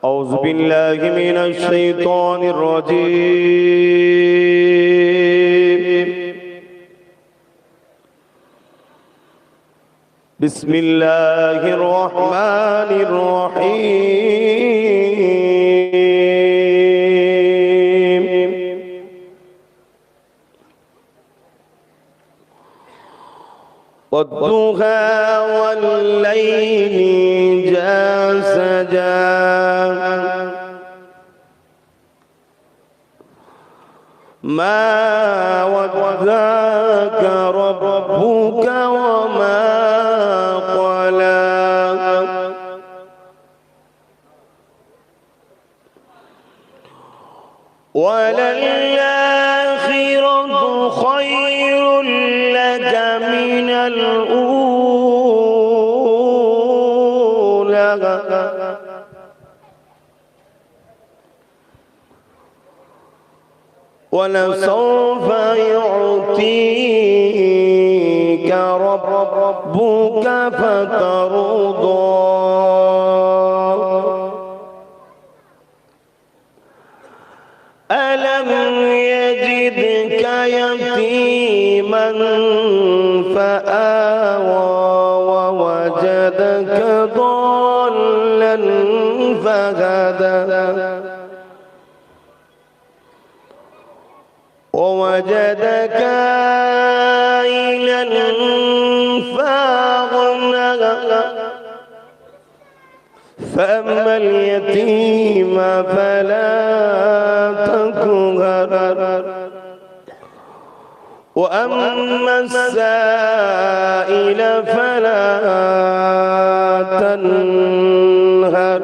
أعوذ بالله من الشيطان الرجيم. بسم الله الرحمن الرحيم. والضحى والليل إذا سجى ما ودعك ربك وما قلى وللآخرة خير لك من الأولى ولسوف يعطيك ربك فترضى ألم يجدك يتيما فآوى ووجدك ضالا فهدى ووجدك عائلا فأغنى فأما اليتيم فلا تقهر وأما السائل فلا تنهر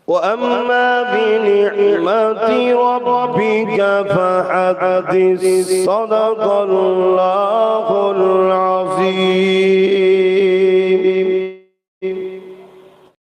وأما بنعمة ربك فحدث. صدق الله العظيم.